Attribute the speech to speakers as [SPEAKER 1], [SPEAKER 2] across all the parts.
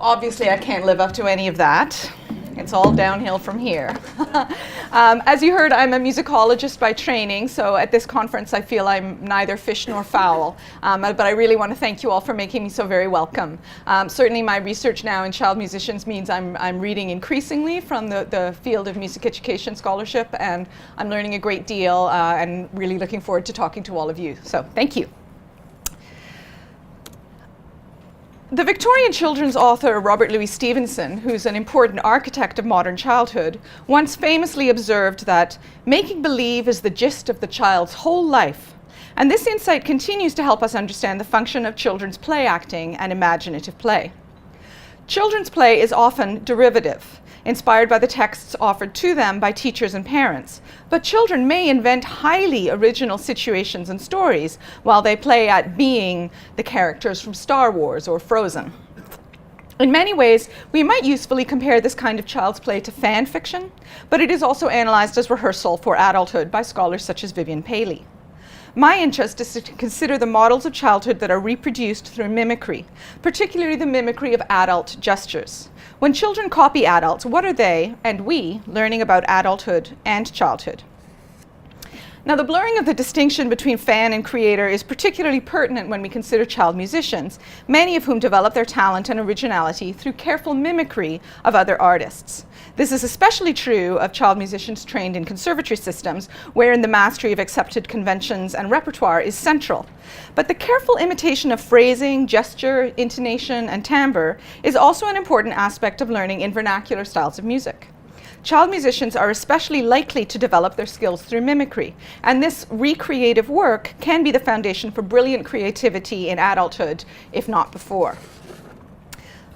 [SPEAKER 1] obviously I can't live up to any of that. It's all downhill from here. As you heard, I'm a musicologist by training, so at this conference I feel I'm neither fish nor fowl. But I really want to thank you all for making me so very welcome. Certainly my research now in child musicians means I'm reading increasingly from the field of music education scholarship, and I'm learning a great deal and really looking forward to talking to all of you. So thank you. The Victorian children's author Robert Louis Stevenson, who's an important architect of modern childhood, once famously observed that making believe is the gist of the child's whole life. And this insight continues to help us understand the function of children's play acting and imaginative play. Children's play is often derivative, inspired by the texts offered to them by teachers and parents. But children may invent highly original situations and stories while they play at being the characters from Star Wars or Frozen. In many ways, we might usefully compare this kind of child's play to fan fiction, but it is also analyzed as rehearsal for adulthood by scholars such as Vivian Paley. My interest is to consider the models of childhood that are reproduced through mimicry, particularly the mimicry of adult gestures. When children copy adults, what are they, and we, learning about adulthood and childhood? Now, the blurring of the distinction between fan and creator is particularly pertinent when we consider child musicians, many of whom develop their talent and originality through careful mimicry of other artists. This is especially true of child musicians trained in conservatory systems, wherein the mastery of accepted conventions and repertoire is central. But the careful imitation of phrasing, gesture, intonation, and timbre is also an important aspect of learning in vernacular styles of music. Child musicians are especially likely to develop their skills through mimicry, and this recreative work can be the foundation for brilliant creativity in adulthood, if not before.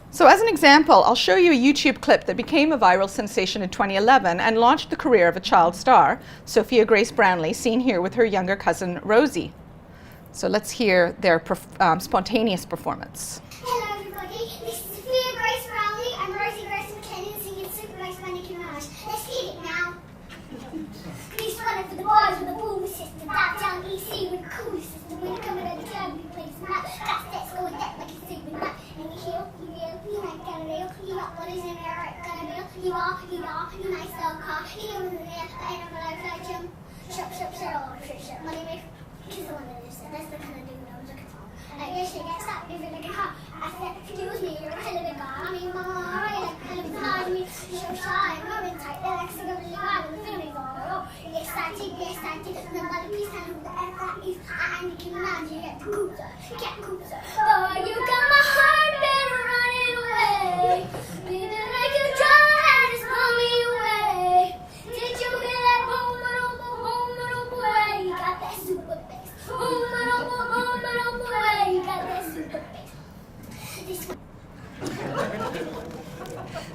[SPEAKER 1] So as an example, I'll show you a YouTube clip that became a viral sensation in 2011 and launched the career of a child star, Sophia Grace Brownlee, seen here with her younger cousin, Rosie. So let's hear their spontaneous performance.
[SPEAKER 2] Hello everybody, this is Sophia Grace Brownlee and Rosie Grace McKinnon singing Super Race by Nicki Minaj. Let's hit it now. Please run it for the boys with the boom system. That down EC with the cool system. When you come in the club, you play some rap. That's let's go with that like a super rap. And you heal, you real, you like Galileo. You got what is in there, right? Galileo. You nice dog car. You in there, I ain't never like that Jim. Shut, money make. He's the one that is, and that's the kind of dude I was looking for. I guess you get stopped living like a hot. I said, excuse me, you're a hell of a guy. I mean, mama, like a hell of a guy. Me, you're so shy, I'm in tight. They're like some of the guy with the feeling on. Oh, you get started, and then by the piece, and who the F that is, and Nicki Minaj, you get Cooper. Oh, you got my heart been running away. Baby, like a drum and it's pull me away. Did you hear that boom, boom, boom, boom, boom, you got that super bass. Boom, boom, boom, boom, boom, you got that super bass.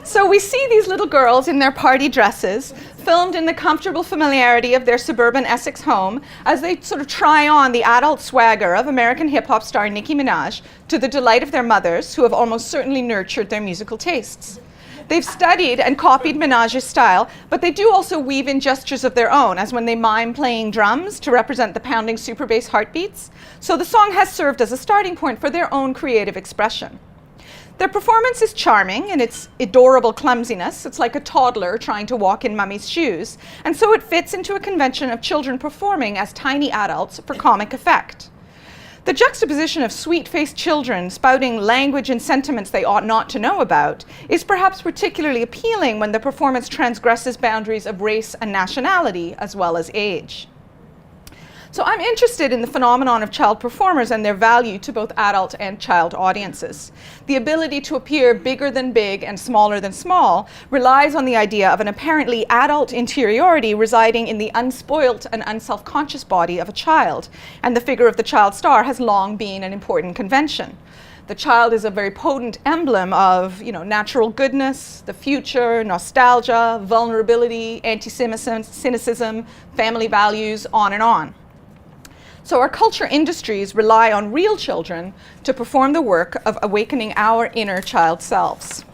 [SPEAKER 1] So we see these little girls in their party dresses, filmed in the comfortable familiarity of their suburban Essex home, as they sort of try on the adult swagger of American hip-hop star Nicki Minaj, to the delight of their mothers, who have almost certainly nurtured their musical tastes. They've studied and copied Minaj's style, but they do also weave in gestures of their own, as when they mime playing drums to represent the pounding super bass heartbeats. So the song has served as a starting point for their own creative expression. Their performance is charming in its adorable clumsiness. It's like a toddler trying to walk in mummy's shoes. And so it fits into a convention of children performing as tiny adults for comic effect. The juxtaposition of sweet-faced children spouting language and sentiments they ought not to know about is perhaps particularly appealing when the performance transgresses boundaries of race and nationality as well as age. So I'm interested in the phenomenon of child performers and their value to both adult and child audiences. The ability to appear bigger than big and smaller than small relies on the idea of an apparently adult interiority residing in the unspoilt and unself-conscious body of a child, and the figure of the child star has long been an important convention. The child is a very potent emblem of, natural goodness, the future, nostalgia, vulnerability, anti-cynicism, family values, on and on. So our culture industries rely on real children to perform the work of awakening our inner child selves.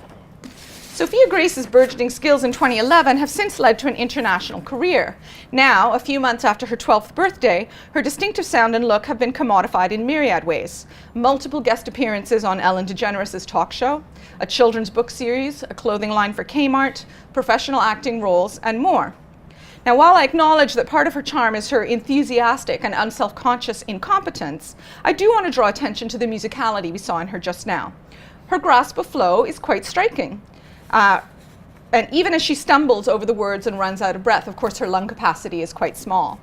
[SPEAKER 1] Sophia Grace's burgeoning skills in 2011 have since led to an international career. Now, a few months after her 12th birthday, her distinctive sound and look have been commodified in myriad ways. Multiple guest appearances on Ellen DeGeneres' talk show, a children's book series, a clothing line for Kmart, professional acting roles, and more. Now, while I acknowledge that part of her charm is her enthusiastic and unself-conscious incompetence, I do want to draw attention to the musicality we saw in her just now. Her grasp of flow is quite striking. And even as she stumbles over the words and runs out of breath, of course, her lung capacity is quite small.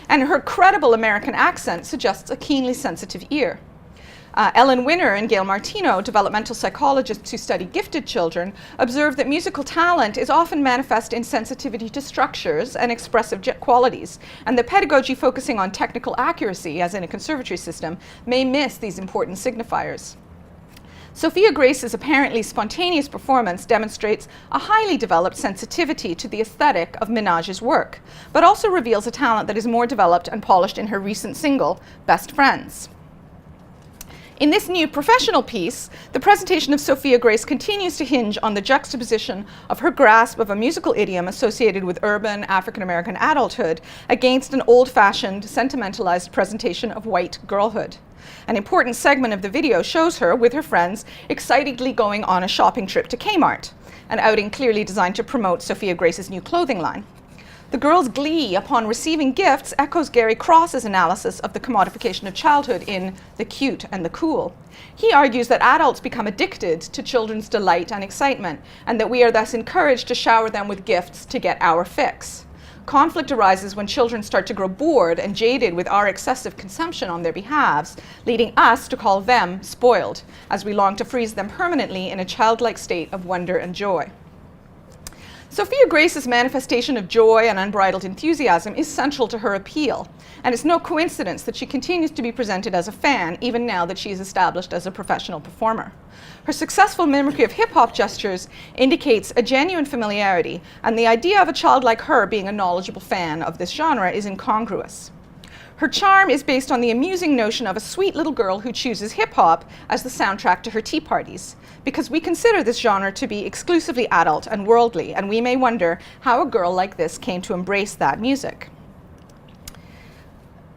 [SPEAKER 1] And her credible American accent suggests a keenly sensitive ear. Ellen Winner and Gail Martino, developmental psychologists who study gifted children, observe that musical talent is often manifest in sensitivity to structures and expressive qualities, and that pedagogy focusing on technical accuracy, as in a conservatory system, may miss these important signifiers. Sophia Grace's apparently spontaneous performance demonstrates a highly developed sensitivity to the aesthetic of Minaj's work, but also reveals a talent that is more developed and polished in her recent single, Best Friends. In this new professional piece, the presentation of Sophia Grace continues to hinge on the juxtaposition of her grasp of a musical idiom associated with urban African-American adulthood against an old-fashioned, sentimentalized presentation of white girlhood. An important segment of the video shows her, with her friends, excitedly going on a shopping trip to Kmart, an outing clearly designed to promote Sophia Grace's new clothing line. The girls' glee upon receiving gifts echoes Gary Cross's analysis of the commodification of childhood in The Cute and the Cool. He argues that adults become addicted to children's delight and excitement, and that we are thus encouraged to shower them with gifts to get our fix. Conflict arises when children start to grow bored and jaded with our excessive consumption on their behalves, leading us to call them spoiled, as we long to freeze them permanently in a childlike state of wonder and joy. Sophia Grace's manifestation of joy and unbridled enthusiasm is central to her appeal, and it's no coincidence that she continues to be presented as a fan, even now that she is established as a professional performer. Her successful mimicry of hip-hop gestures indicates a genuine familiarity, and the idea of a child like her being a knowledgeable fan of this genre is incongruous. Her charm is based on the amusing notion of a sweet little girl who chooses hip-hop as the soundtrack to her tea parties, because we consider this genre to be exclusively adult and worldly, and we may wonder how a girl like this came to embrace that music.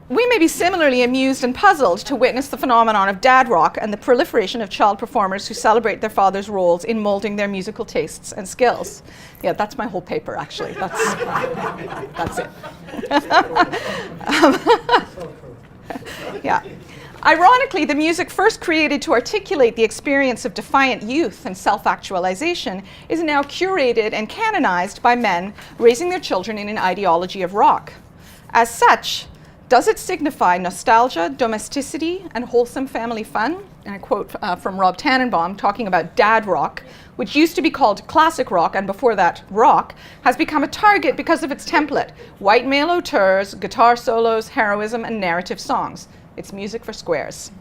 [SPEAKER 1] We may be similarly amused and puzzled to witness the phenomenon of dad rock and the proliferation of child performers who celebrate their father's roles in molding their musical tastes and skills. Yeah, that's my whole paper, actually. That's it. Yeah. Ironically, the music first created to articulate the experience of defiant youth and self-actualization is now curated and canonized by men raising their children in an ideology of rock. As such, does it signify nostalgia, domesticity, and wholesome family fun? And I quote from Rob Tannenbaum talking about dad rock, which used to be called classic rock, and before that, rock, has become a target because of its template: white male auteurs, guitar solos, heroism, and narrative songs. It's music for squares.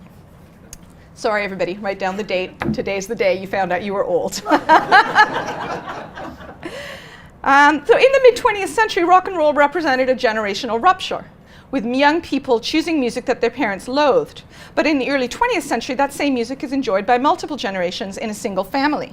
[SPEAKER 1] Sorry, everybody, write down the date. Today's the day you found out you were old. So in the mid-20th century, rock and roll represented a generational rupture, with young people choosing music that their parents loathed. But in the early 20th century, that same music is enjoyed by multiple generations in a single family.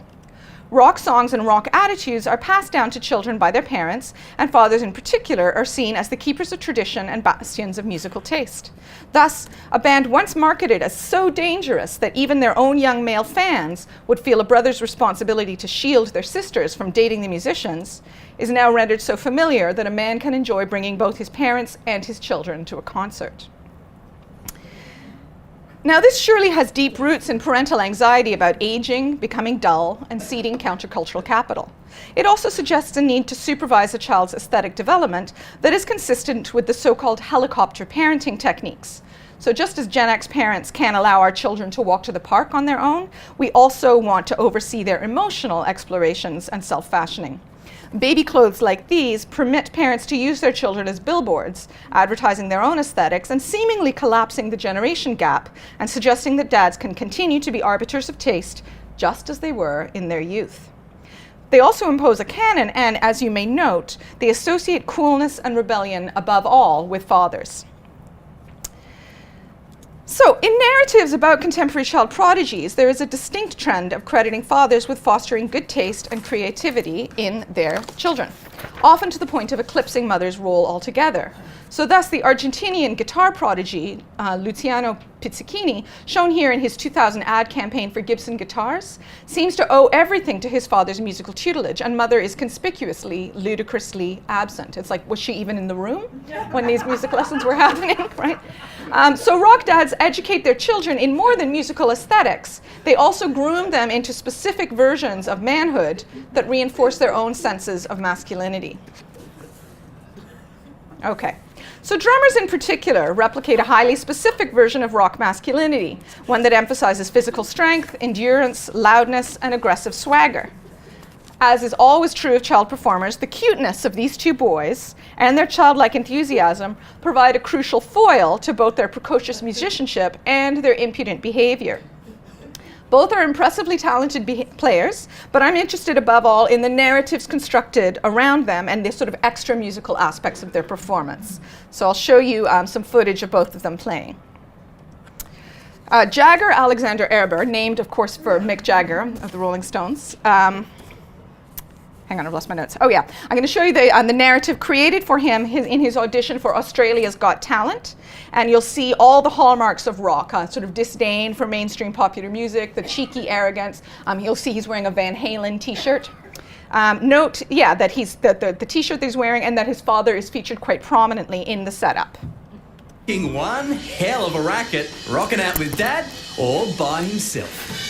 [SPEAKER 1] Rock songs and rock attitudes are passed down to children by their parents, and fathers in particular are seen as the keepers of tradition and bastions of musical taste. Thus, a band once marketed as so dangerous that even their own young male fans would feel a brother's responsibility to shield their sisters from dating the musicians is now rendered so familiar that a man can enjoy bringing both his parents and his children to a concert. Now, this surely has deep roots in parental anxiety about aging, becoming dull, and ceding countercultural capital. It also suggests a need to supervise a child's aesthetic development that is consistent with the so-called helicopter parenting techniques. So just as Gen X parents can't allow our children to walk to the park on their own, we also want to oversee their emotional explorations and self-fashioning. Baby clothes like these permit parents to use their children as billboards, advertising their own aesthetics and seemingly collapsing the generation gap and suggesting that dads can continue to be arbiters of taste just as they were in their youth. They also impose a canon and, as you may note, they associate coolness and rebellion above all with fathers. So, in narratives about contemporary child prodigies, there is a distinct trend of crediting fathers with fostering good taste and creativity in their children, often to the point of eclipsing mother's role altogether. So thus, the Argentinian guitar prodigy, Luciano Pizzichini, shown here in his 2000 ad campaign for Gibson guitars, seems to owe everything to his father's musical tutelage, and mother is conspicuously, ludicrously absent. It's like, was she even in the room when these music lessons were happening, right? So rock dads educate their children in more than musical aesthetics. They also groom them into specific versions of manhood that reinforce their own senses of masculinity. Okay. So drummers in particular replicate a highly specific version of rock masculinity, one that emphasizes physical strength, endurance, loudness, and aggressive swagger. As is always true of child performers, the cuteness of these two boys and their childlike enthusiasm provide a crucial foil to both their precocious musicianship and their impudent behavior. Both are impressively talented players, but I'm interested above all in the narratives constructed around them and the sort of extra musical aspects of their performance. So I'll show you some footage of both of them playing. Jagger Alexander Erber, named of course for Mick Jagger of the Rolling Stones. Hang on, I've lost my notes. Oh yeah, I'm going to show you the narrative created for him in his audition for Australia's Got Talent. And you'll see all the hallmarks of rock, sort of disdain for mainstream popular music, the cheeky arrogance. You'll see he's wearing a Van Halen t-shirt. Note, yeah, that he's the t-shirt that he's wearing and that his father is featured quite prominently in the setup.
[SPEAKER 3] One hell of a racket, rocking out with Dad all by himself.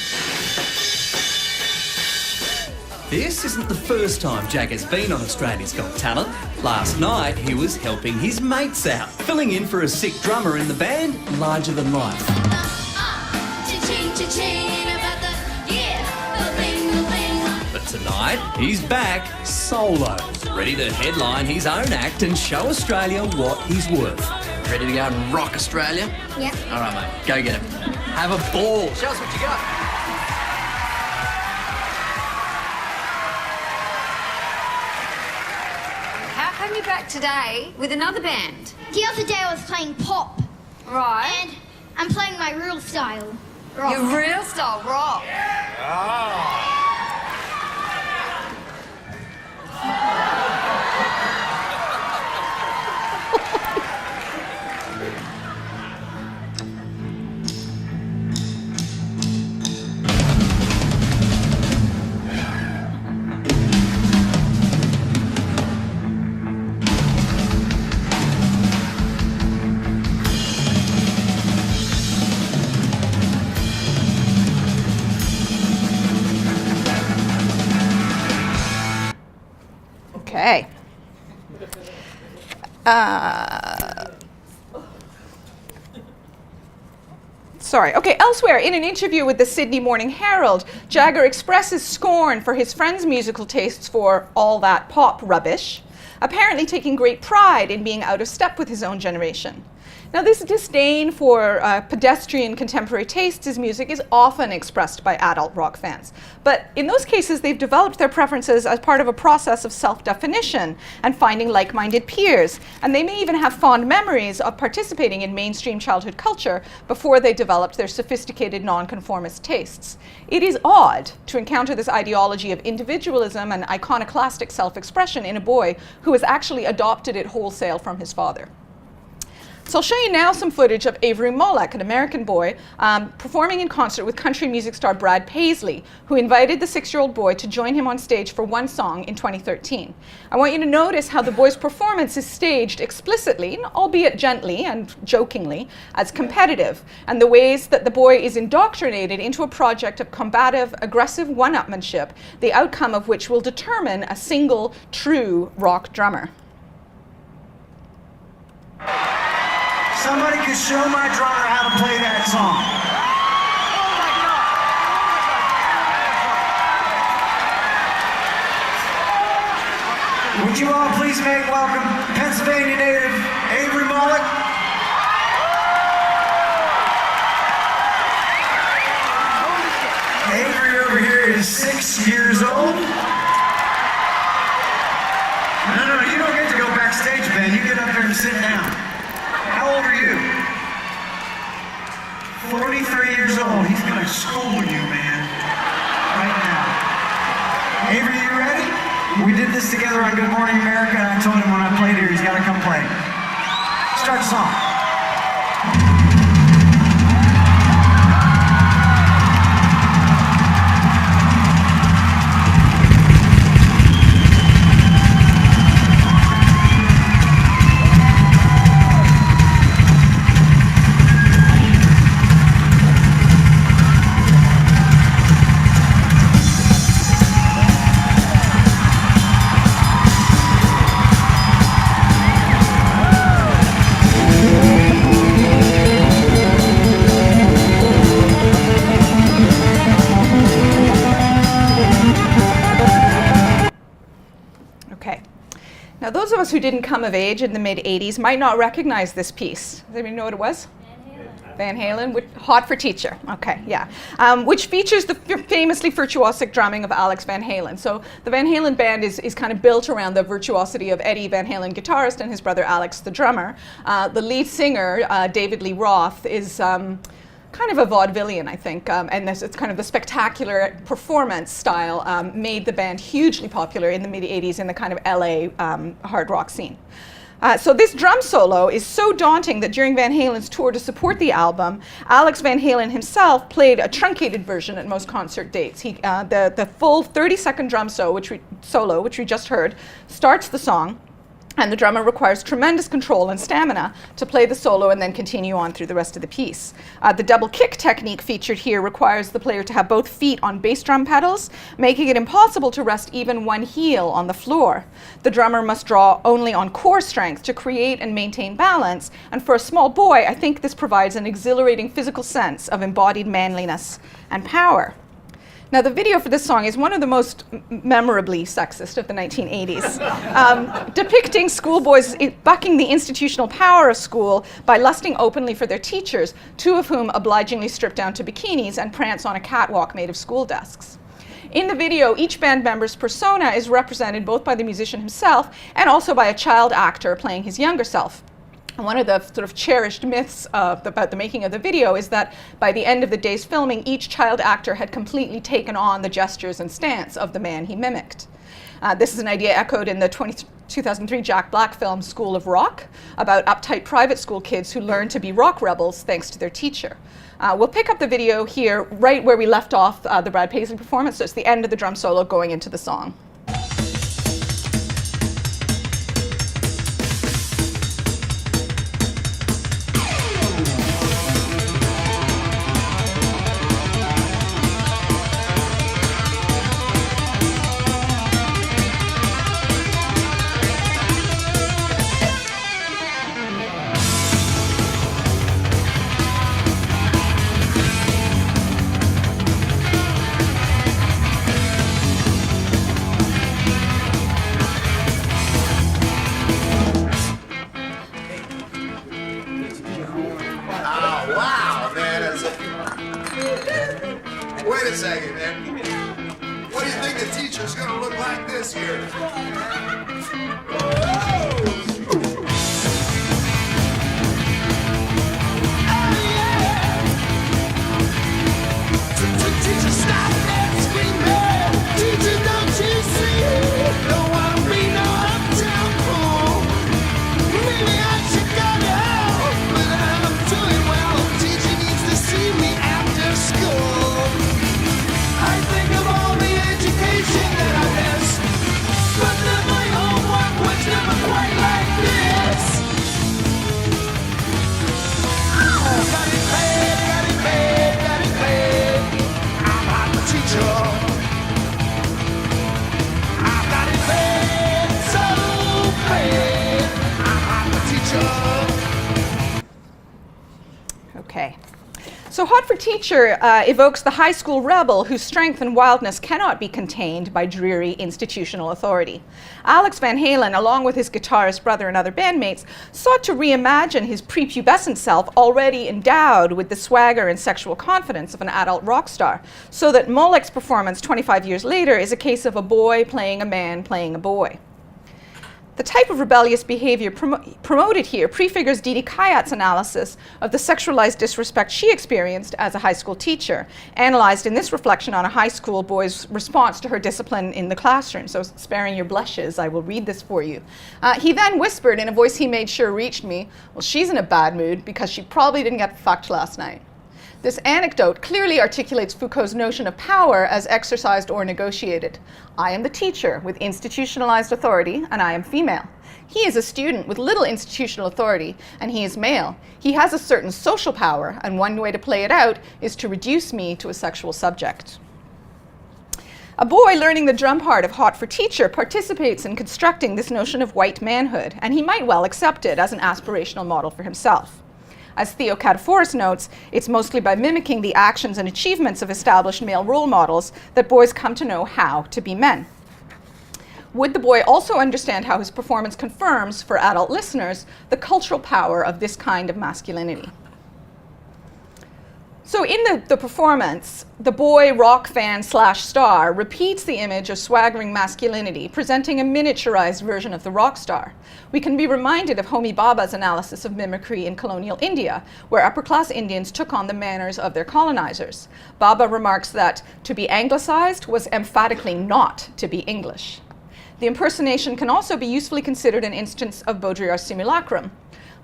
[SPEAKER 3] This isn't the first time Jagger's been on Australia's Got Talent. Last night, he was helping his mates out, filling in for a sick drummer in the band, Larger Than Life. But tonight, he's back solo, ready to headline his own act and show Australia what he's worth.
[SPEAKER 4] Ready to go and rock Australia?
[SPEAKER 2] Yeah.
[SPEAKER 4] All right, mate, go get him. Have a ball. Show us what you got.
[SPEAKER 5] How come you're back today with another band?
[SPEAKER 2] The other day I was playing pop.
[SPEAKER 5] Right.
[SPEAKER 2] And I'm playing my real style. Rock.
[SPEAKER 5] Your real style, rock.
[SPEAKER 1] Okay. Sorry. Okay, elsewhere, in an interview with the Sydney Morning Herald, Jagger expresses scorn for his friends' musical tastes for all that pop rubbish, apparently taking great pride in being out of step with his own generation. Now, this disdain for pedestrian contemporary tastes in music is often expressed by adult rock fans. But in those cases, they've developed their preferences as part of a process of self-definition and finding like-minded peers. And they may even have fond memories of participating in mainstream childhood culture before they developed their sophisticated nonconformist tastes. It is odd to encounter this ideology of individualism and iconoclastic self-expression in a boy who has actually adopted it wholesale from his father. So I'll show you now some footage of Avery Mollek, an American boy, performing in concert with country music star Brad Paisley, who invited the 6-year-old boy to join him on stage for one song in 2013. I want you to notice how the boy's performance is staged explicitly, albeit gently and jokingly, as competitive, and the ways that the boy is indoctrinated into a project of combative, aggressive one-upmanship, the outcome of which will determine a single, true rock drummer.
[SPEAKER 6] Somebody could show my drummer how to play that song. Would you all please make welcome Pennsylvania native Avery Mollek? Avery over here is 6 years old. No, you don't get to go backstage, Ben. You get up there and sit down. How old are you? 43 years old. He's gonna school you, man. Right now. Avery, you ready? We did this together on Good Morning America, and I told him when I played here, he's gotta come play. Start the song.
[SPEAKER 1] Now, those of us who didn't come of age in the mid-'80s might not recognize this piece. Does anybody know what it was? Van Halen, Hot for Teacher. Okay, yeah. Which features the famously virtuosic drumming of Alex Van Halen. So the Van Halen band is kind of built around the virtuosity of Eddie Van Halen, guitarist, and his brother Alex, the drummer. The lead singer, David Lee Roth, is kind of a vaudevillian, I think, and it's kind of the spectacular performance style made the band hugely popular in the mid-'80s in the kind of LA hard rock scene. So this drum solo is so daunting that during Van Halen's tour to support the album, Alex Van Halen himself played a truncated version at most concert dates. The full 30-second drum solo, which we just heard, starts the song, and the drummer requires tremendous control and stamina to play the solo and then continue on through the rest of the piece. The double kick technique featured here requires the player to have both feet on bass drum pedals, making it impossible to rest even one heel on the floor. The drummer must draw only on core strength to create and maintain balance, and for a small boy, I think this provides an exhilarating physical sense of embodied manliness and power. Now, the video for this song is one of the most memorably sexist of the 1980s, depicting schoolboys bucking the institutional power of school by lusting openly for their teachers, two of whom obligingly strip down to bikinis and prance on a catwalk made of school desks. In the video, each band member's persona is represented both by the musician himself and also by a child actor playing his younger self. One of the sort of cherished myths about the making of the video is that by the end of the day's filming, each child actor had completely taken on the gestures and stance of the man he mimicked. This is an idea echoed in the 2003 Jack Black film School of Rock, about uptight private school kids who learn to be rock rebels thanks to their teacher. We'll pick up the video here right where we left off the Brad Paisley performance, so it's the end of the drum solo going into the song.
[SPEAKER 7] Wait a second, man. What do you think the teacher's gonna look like this year? Teacher, stop that screaming. Teacher, don't you see? Don't wanna be no uptown fool. Maybe I should go to hell, but I'm doing well. Teacher needs to see me after school. I think of all the education that I missed, but then my homework was never quite like this. Got it bad, got it bad, got it bad. I'm not the teacher. I've got it bad, so bad. I'm not the teacher.
[SPEAKER 1] Okay. So Hot for Teacher evokes the high school rebel whose strength and wildness cannot be contained by dreary institutional authority. Alex Van Halen, along with his guitarist brother and other bandmates, sought to reimagine his prepubescent self already endowed with the swagger and sexual confidence of an adult rock star, so that Molek's performance 25 years later is a case of a boy playing a man playing a boy. The type of rebellious behavior promoted here prefigures Didi Kayat's analysis of the sexualized disrespect she experienced as a high school teacher, analyzed in this reflection on a high school boy's response to her discipline in the classroom. So sparing your blushes, I will read this for you. He then whispered in a voice he made sure reached me, "Well, she's in a bad mood because she probably didn't get fucked last night." This anecdote clearly articulates Foucault's notion of power as exercised or negotiated. I am the teacher with institutionalized authority, and I am female. He is a student with little institutional authority, and he is male. He has a certain social power, and one way to play it out is to reduce me to a sexual subject. A boy learning the drum part of Hot for Teacher participates in constructing this notion of white manhood, and he might well accept it as an aspirational model for himself. As Theo Kataforis notes, it's mostly by mimicking the actions and achievements of established male role models that boys come to know how to be men. Would the boy also understand how his performance confirms, for adult listeners, the cultural power of this kind of masculinity? So in the performance, the boy rock fan / star repeats the image of swaggering masculinity, presenting a miniaturized version of the rock star. We can be reminded of Homi Bhabha's analysis of mimicry in colonial India, where upper-class Indians took on the manners of their colonizers. Bhabha remarks that to be anglicized was emphatically not to be English. The impersonation can also be usefully considered an instance of Baudrillard's simulacrum.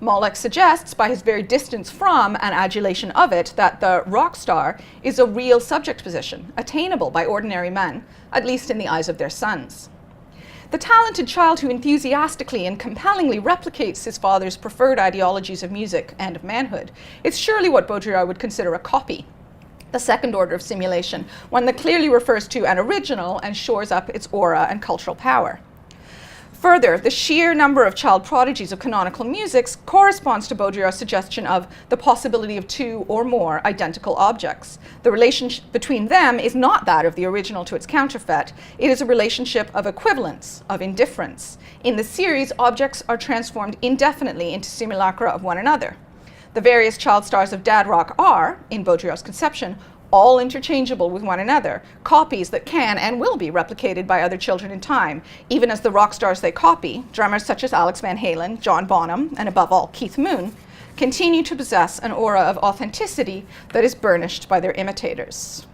[SPEAKER 1] Moloch suggests, by his very distance from and adulation of it, that the rock star is a real subject position, attainable by ordinary men, at least in the eyes of their sons. The talented child who enthusiastically and compellingly replicates his father's preferred ideologies of music and of manhood is surely what Baudrillard would consider a copy, the second order of simulation, one that clearly refers to an original and shores up its aura and cultural power. Further, the sheer number of child prodigies of canonical musics corresponds to Baudrillard's suggestion of the possibility of two or more identical objects. The relationship between them is not that of the original to its counterfeit. It is a relationship of equivalence, of indifference. In the series, objects are transformed indefinitely into simulacra of one another. The various child stars of dad rock are, in Baudrillard's conception, all interchangeable with one another, copies that can and will be replicated by other children in time, even as the rock stars they copy, drummers such as Alex Van Halen, John Bonham, and above all Keith Moon, continue to possess an aura of authenticity that is burnished by their imitators.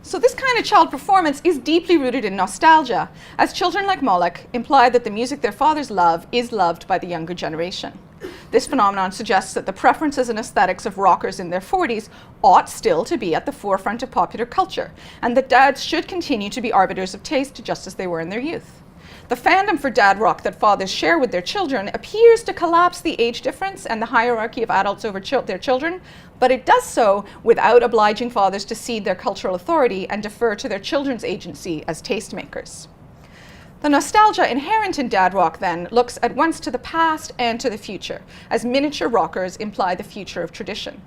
[SPEAKER 1] So this kind of child performance is deeply rooted in nostalgia, as children like Moloch imply that the music their fathers love is loved by the younger generation. This phenomenon suggests that the preferences and aesthetics of rockers in their 40s ought still to be at the forefront of popular culture, and that dads should continue to be arbiters of taste just as they were in their youth. The fandom for dad rock that fathers share with their children appears to collapse the age difference and the hierarchy of adults over their children, but it does so without obliging fathers to cede their cultural authority and defer to their children's agency as tastemakers. The nostalgia inherent in dad rock, then, looks at once to the past and to the future, as miniature rockers imply the future of tradition.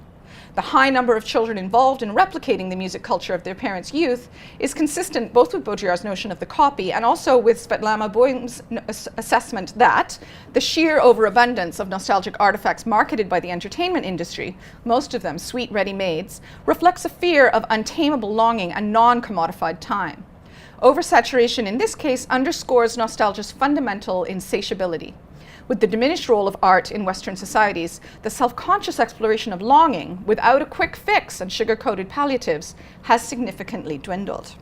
[SPEAKER 1] The high number of children involved in replicating the music culture of their parents' youth is consistent both with Baudrillard's notion of the copy and also with Svetlana Boym's assessment that the sheer overabundance of nostalgic artifacts marketed by the entertainment industry, most of them sweet ready-mades, reflects a fear of untamable longing and non-commodified time. Oversaturation in this case underscores nostalgia's fundamental insatiability. With the diminished role of art in Western societies, the self-conscious exploration of longing, without a quick fix and sugar-coated palliatives, has significantly dwindled.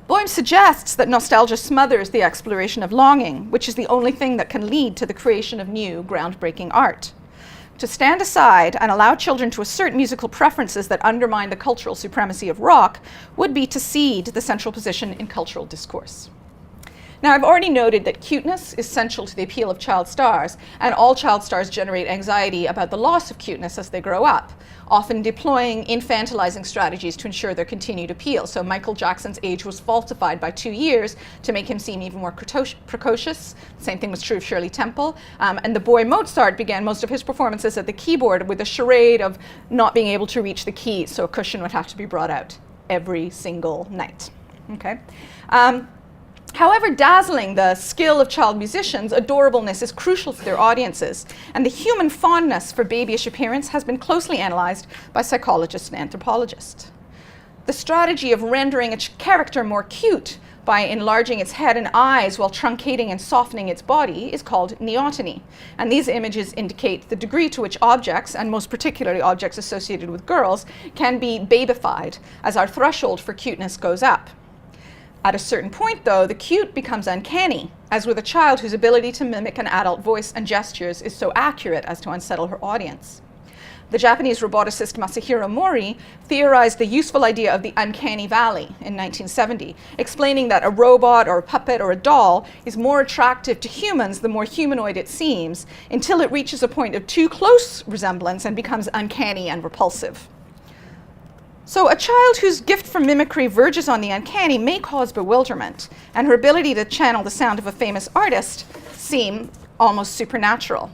[SPEAKER 1] Boym suggests that nostalgia smothers the exploration of longing, which is the only thing that can lead to the creation of new, groundbreaking art. To stand aside and allow children to assert musical preferences that undermine the cultural supremacy of rock would be to cede the central position in cultural discourse. Now, I've already noted that cuteness is central to the appeal of child stars, and all child stars generate anxiety about the loss of cuteness as they grow up, often deploying infantilizing strategies to ensure their continued appeal. So Michael Jackson's age was falsified by 2 years to make him seem even more precocious. The same thing was true of Shirley Temple. And the boy Mozart began most of his performances at the keyboard with a charade of not being able to reach the keys, so a cushion would have to be brought out every single night. Okay. However dazzling the skill of child musicians, adorableness is crucial to their audiences, and the human fondness for babyish appearance has been closely analyzed by psychologists and anthropologists. The strategy of rendering a character more cute by enlarging its head and eyes while truncating and softening its body is called neoteny. And these images indicate the degree to which objects, and most particularly objects associated with girls, can be babified as our threshold for cuteness goes up. At a certain point, though, the cute becomes uncanny, as with a child whose ability to mimic an adult voice and gestures is so accurate as to unsettle her audience. The Japanese roboticist Masahiro Mori theorized the useful idea of the uncanny valley in 1970, explaining that a robot or a puppet or a doll is more attractive to humans the more humanoid it seems, until it reaches a point of too close resemblance and becomes uncanny and repulsive. So a child whose gift for mimicry verges on the uncanny may cause bewilderment, and her ability to channel the sound of a famous artist seem almost supernatural.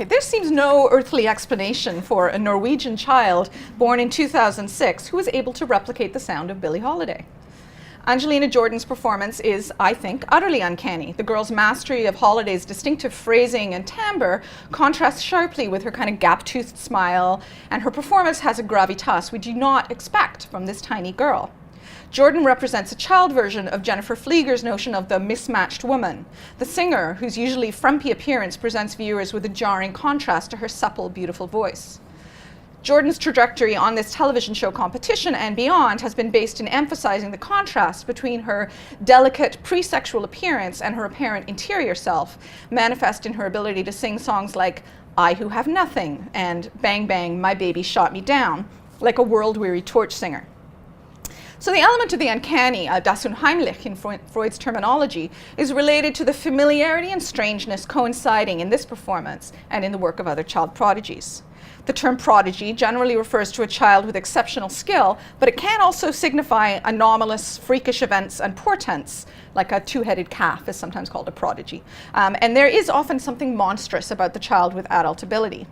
[SPEAKER 1] There seems no earthly explanation for a Norwegian child born in 2006 who was able to replicate the sound of Billie Holiday. Angelina Jordan's performance is, I think, utterly uncanny. The girl's mastery of Holiday's distinctive phrasing and timbre contrasts sharply with her kind of gap-toothed smile, and her performance has a gravitas we do not expect from this tiny girl. Jordan represents a child version of Jennifer Flieger's notion of the mismatched woman, the singer whose usually frumpy appearance presents viewers with a jarring contrast to her supple, beautiful voice. Jordan's trajectory on this television show competition and beyond has been based in emphasizing the contrast between her delicate pre-sexual appearance and her apparent interior self, manifest in her ability to sing songs like I Who Have Nothing and Bang Bang, My Baby Shot Me Down, like a world-weary torch singer. So the element of the uncanny, das Unheimliche in Freud's terminology, is related to the familiarity and strangeness coinciding in this performance and in the work of other child prodigies. The term prodigy generally refers to a child with exceptional skill, but it can also signify anomalous, freakish events and portents, like a two-headed calf is sometimes called a prodigy. And there is often something monstrous about the child with adult ability.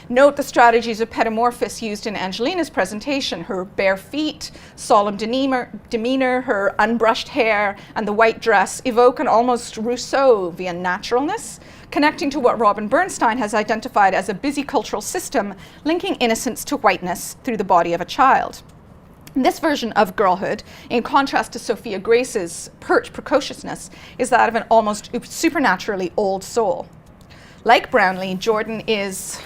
[SPEAKER 1] Note the strategies of pedomorphosis used in Angelina's presentation. Her bare feet, solemn demeanor, her unbrushed hair, and the white dress evoke an almost Rousseauvian naturalness, connecting to what Robin Bernstein has identified as a busy cultural system linking innocence to whiteness through the body of a child. This version of girlhood, in contrast to Sophia Grace's precociousness, is that of an almost supernaturally old soul. Like Brownlee, Jordan is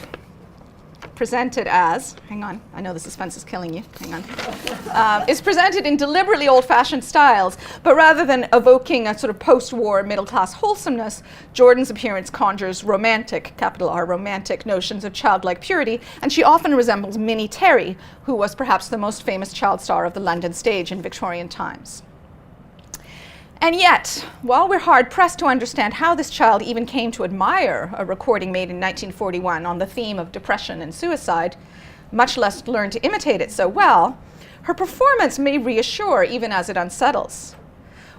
[SPEAKER 1] presented as, hang on, I know the suspense is killing you, hang on, is presented in deliberately old-fashioned styles, but rather than evoking a sort of post-war middle-class wholesomeness, Jordan's appearance conjures romantic, capital R, romantic notions of childlike purity, and she often resembles Minnie Terry, who was perhaps the most famous child star of the London stage in Victorian times. And yet, while we're hard-pressed to understand how this child even came to admire a recording made in 1941 on the theme of depression and suicide, much less learn to imitate it so well, her performance may reassure even as it unsettles.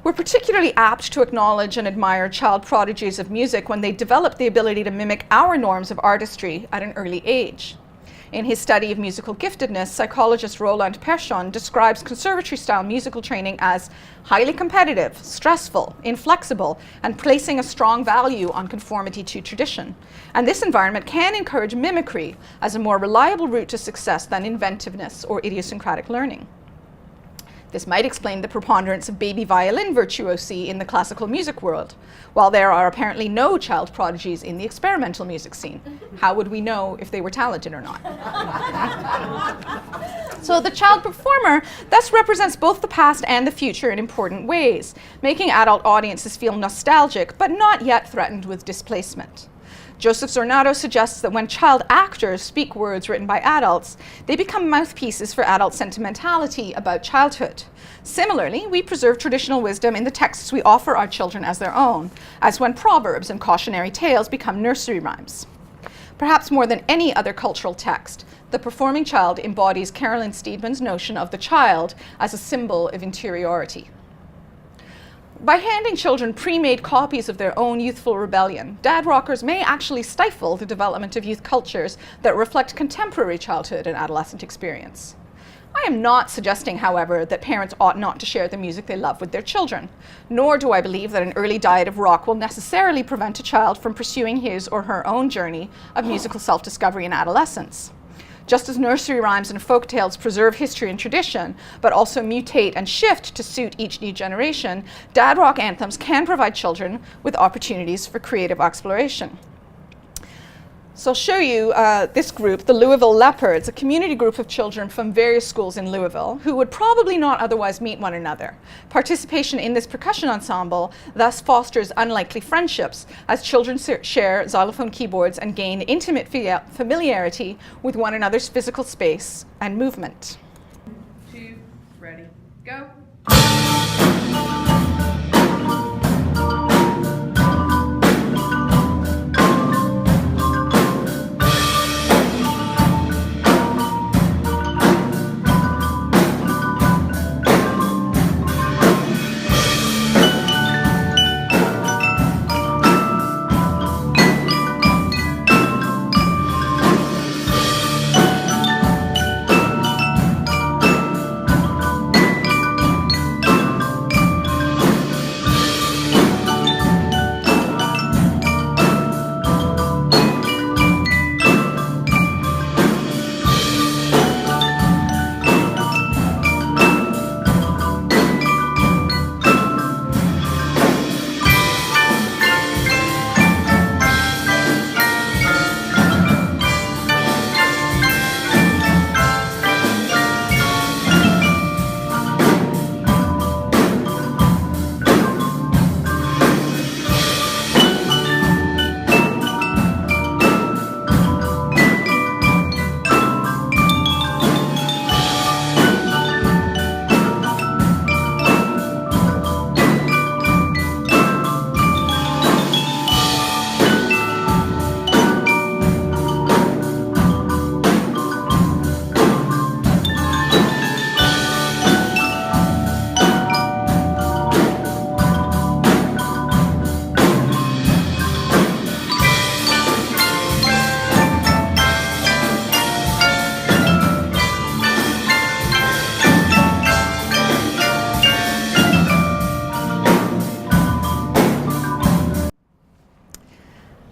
[SPEAKER 1] We're particularly apt to acknowledge and admire child prodigies of music when they develop the ability to mimic our norms of artistry at an early age. In his study of musical giftedness, psychologist Roland Persson describes conservatory-style musical training as highly competitive, stressful, inflexible, and placing a strong value on conformity to tradition. And this environment can encourage mimicry as a more reliable route to success than inventiveness or idiosyncratic learning. This might explain the preponderance of baby violin virtuosi in the classical music world, while there are apparently no child prodigies in the experimental music scene. How would we know if they were talented or not? So the child performer thus represents both the past and the future in important ways, making adult audiences feel nostalgic but not yet threatened with displacement. Joseph Zornato suggests that when child actors speak words written by adults, they become mouthpieces for adult sentimentality about childhood. Similarly, we preserve traditional wisdom in the texts we offer our children as their own, as when proverbs and cautionary tales become nursery rhymes. Perhaps more than any other cultural text, the performing child embodies Carolyn Steedman's notion of the child as a symbol of interiority. By handing children pre-made copies of their own youthful rebellion, dad rockers may actually stifle the development of youth cultures that reflect contemporary childhood and adolescent experience. I am not suggesting, however, that parents ought not to share the music they love with their children, nor do I believe that an early diet of rock will necessarily prevent a child from pursuing his or her own journey of musical self-discovery in adolescence. Just as nursery rhymes and folk tales preserve history and tradition, but also mutate and shift to suit each new generation, dad rock anthems can provide children with opportunities for creative exploration. So I'll show you this group, the Louisville Leopards, a community group of children from various schools in Louisville who would probably not otherwise meet one another. Participation in this percussion ensemble thus fosters unlikely friendships as children share xylophone keyboards and gain intimate familiarity with one another's physical space and movement. 2, ready, go.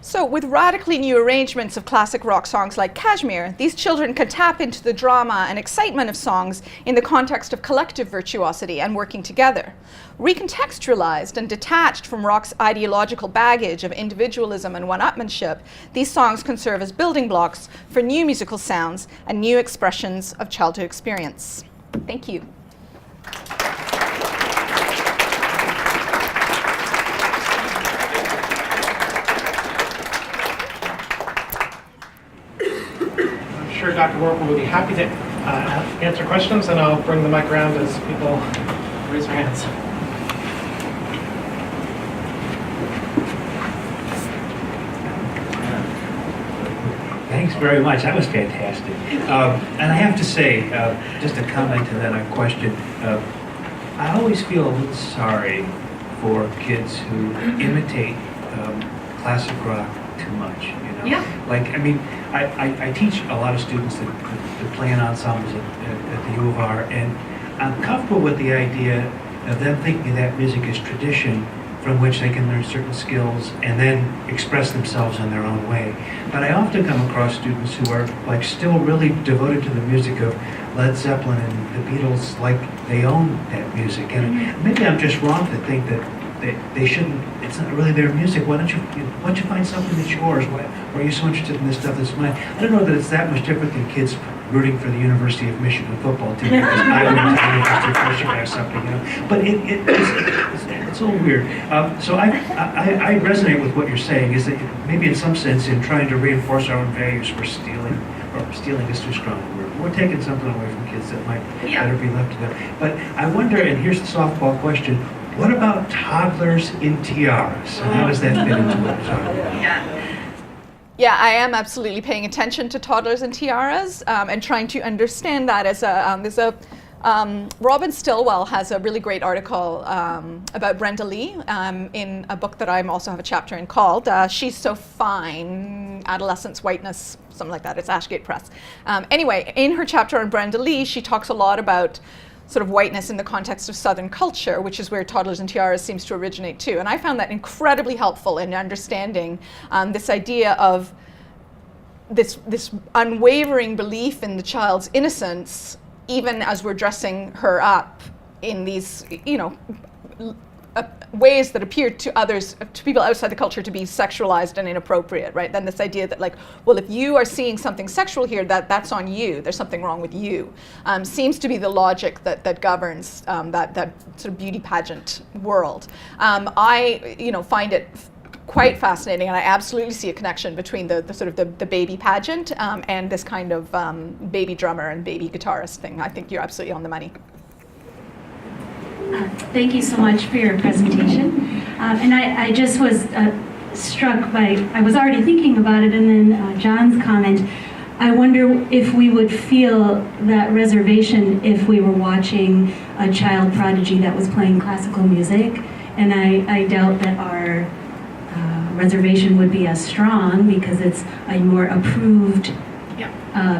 [SPEAKER 1] So with radically new arrangements of classic rock songs like Kashmir, these children can tap into the drama and excitement of songs in the context of collective virtuosity and working together. Recontextualized and detached from rock's ideological baggage of individualism and one-upmanship, these songs can serve as building blocks for new musical sounds and new expressions of childhood experience. Thank you.
[SPEAKER 8] I'm sure Dr. Warwick will be happy to answer questions, and I'll bring the mic around as people raise their hands.
[SPEAKER 9] Thanks very much. That was fantastic. And I have to say, just a comment and then a question. I always feel a little sorry for kids who imitate classic rock too much. You know?
[SPEAKER 5] Yeah.
[SPEAKER 9] Like, I mean, I teach a lot of students that play in ensembles at the U of R, and I'm comfortable with the idea of them thinking that music is tradition from which they can learn certain skills and then express themselves in their own way. But I often come across students who are like still really devoted to the music of Led Zeppelin and the Beatles, like they own that music. And maybe I'm just wrong to think that they shouldn't, it's not really their music. Why don't you find something that's yours? Why are you so interested in this stuff that's mine? I don't know that it's that much different than kids rooting for the University of Michigan football team because I went to the University of Michigan or something, you know. But it's all weird. So I resonate with what you're saying, is that maybe in some sense in trying to reinforce our own values, we're stealing, or stealing is too strong a word. We're taking something away from kids that might better be left to them. But I wonder, and here's the softball question, what about toddlers in tiaras? And how does that fit into what we're talking about?
[SPEAKER 1] Yeah, I am absolutely paying attention to toddlers and tiaras and trying to understand that as Robin Stilwell has a really great article about Brenda Lee in a book that I also have a chapter in called She's So Fine, Adolescence, Whiteness, something like that. It's Ashgate Press. Anyway, in her chapter on Brenda Lee, she talks a lot about sort of whiteness in the context of Southern culture, which is where toddlers and tiaras seems to originate too. And I found that incredibly helpful in understanding this idea of this unwavering belief in the child's innocence, even as we're dressing her up in these, you know, ways that appear to others, to people outside the culture, to be sexualized and inappropriate, right? Then this idea that, like, well, if you are seeing something sexual here, that's on you. There's something wrong with you. Seems to be the logic that governs that sort of beauty pageant world. I, you know, find it quite fascinating, and I absolutely see a connection between the sort of the baby pageant and this kind of baby drummer and baby guitarist thing. I think you're absolutely on the money.
[SPEAKER 10] Thank you so much for your presentation. And I just was struck by, I was already thinking about it, and then John's comment. I wonder if we would feel that reservation if we were watching a child prodigy that was playing classical music. And I doubt that our reservation would be as strong because it's a more approved,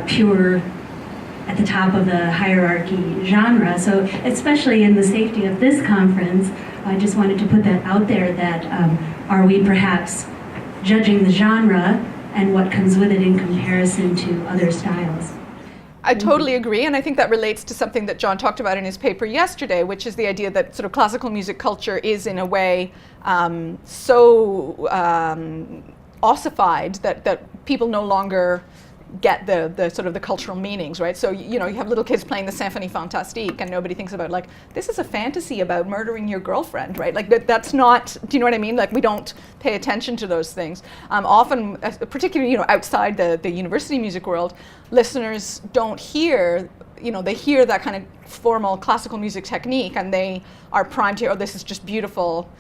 [SPEAKER 10] pure, at the top of the hierarchy genre. So especially in the safety of this conference, I just wanted to put that out there that are we perhaps judging the genre and what comes with it in comparison to other styles?
[SPEAKER 1] I totally agree, and I think that relates to something that John talked about in his paper yesterday, which is the idea that sort of classical music culture is in a way so ossified that people no longer get the sort of the cultural meanings, right? So, you know, you have little kids playing the Symphonie Fantastique and nobody thinks about, like, this is a fantasy about murdering your girlfriend, right? Like, that's not, do you know what I mean? Like, we don't pay attention to those things. Often, particularly, you know, outside the university music world, listeners don't hear, you know, they hear that kind of formal classical music technique and they are primed to hear, oh, this is just beautiful,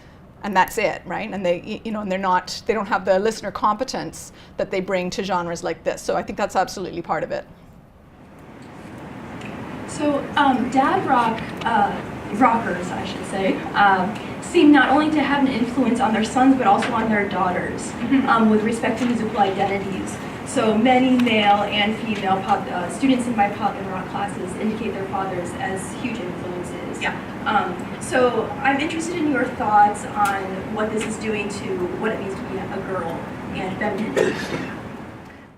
[SPEAKER 1] and that's it, right? And they, you know, and they don't have the listener competence that they bring to genres like this. So I think that's absolutely part of it.
[SPEAKER 11] So dad rockers, I should say, seem not only to have an influence on their sons, but also on their daughters with respect to musical identities. So many male and female students in my pop and rock classes indicate their fathers as huge influences. Yeah. So I'm interested in your thoughts on what this is doing to what it means to be a girl and feminine.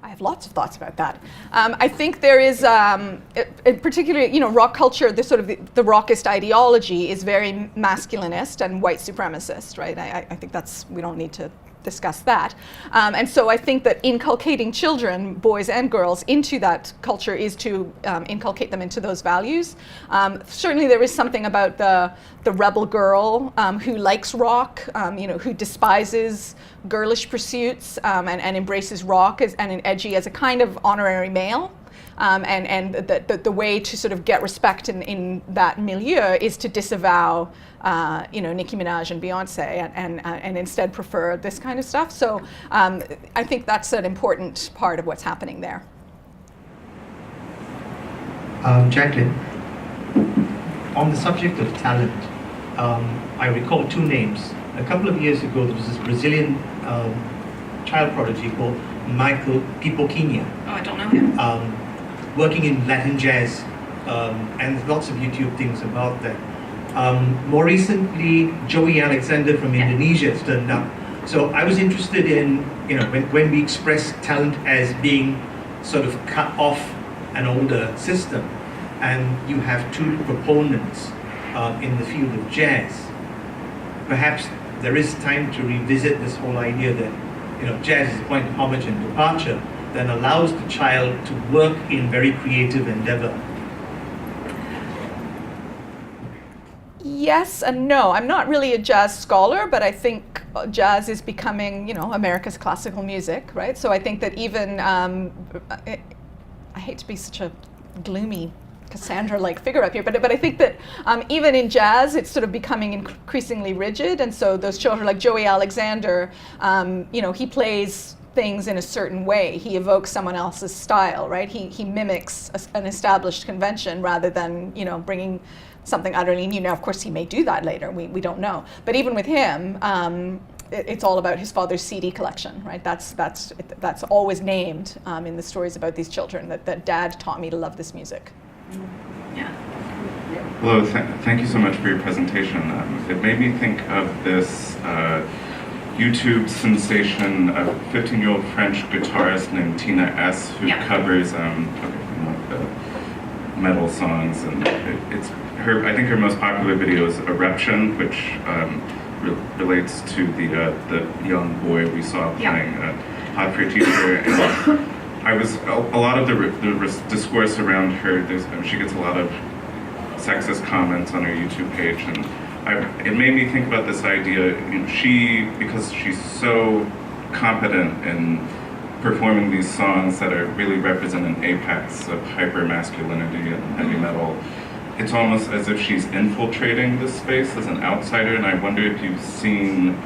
[SPEAKER 1] I have lots of thoughts about that. I think there is, in particular, you know, rock culture, the sort of the rockist ideology is very masculinist and white supremacist, right? I think we don't need to discuss that. And so I think that inculcating children, boys and girls, into that culture is to inculcate them into those values. Certainly there is something about the rebel girl who likes rock, you know, who despises girlish pursuits and embraces rock and edgy as a kind of honorary male. And the way to sort of get respect in that milieu is to disavow, you know, Nicki Minaj and Beyonce and instead prefer this kind of stuff. So I think that's an important part of what's happening there.
[SPEAKER 12] Jacqueline, on the subject of talent, I recall two names. A couple of years ago, there was this Brazilian child prodigy called Michael Pipoquinha.
[SPEAKER 11] Oh, I don't know him.
[SPEAKER 12] Working in Latin jazz, and lots of YouTube things about that. More recently, Joey Alexander from Indonesia has turned up. So I was interested in, you know, when we express talent as being sort of cut off an older system, and you have two proponents in the field of jazz, perhaps there is time to revisit this whole idea that, you know, jazz is a point of homage and departure, then allows the child to work in very creative endeavor?
[SPEAKER 1] Yes and no. I'm not really a jazz scholar, but I think jazz is becoming, America's classical music, right? So I think that even, I hate to be such a gloomy Cassandra-like figure up here, but I think that even in jazz, it's sort of becoming increasingly rigid, and so those children like Joey Alexander, he plays things in a certain way. He evokes someone else's style, right? He mimics an established convention rather than, bringing something utterly new. Now, of course, he may do that later. We don't know. But even with him, it's all about his father's CD collection, right? That's always named in the stories about these children, that Dad taught me to love this music.
[SPEAKER 11] Yeah.
[SPEAKER 13] Hello, thank you so much for your presentation. It made me think of this YouTube sensation, a 15-year-old French guitarist named Tina S, who covers metal songs, and it's her. I think her most popular video is Eruption, which relates to the young boy we saw playing Hot for Your Teacher. And a lot of the discourse around her. She gets a lot of sexist comments on her YouTube page, and it made me think about this idea. Because she's so competent in performing these songs that are really represent an apex of hyper-masculinity and heavy metal, it's almost as if she's infiltrating this space as an outsider, and I wonder if you've seen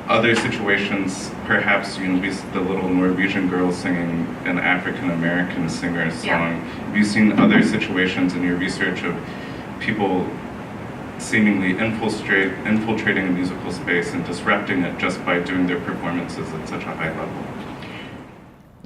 [SPEAKER 13] other situations, perhaps the little Norwegian girl singing an African-American singer's song. Have you seen other situations in your research of people seemingly infiltrating a musical space and disrupting it just by doing their performances at such a high level?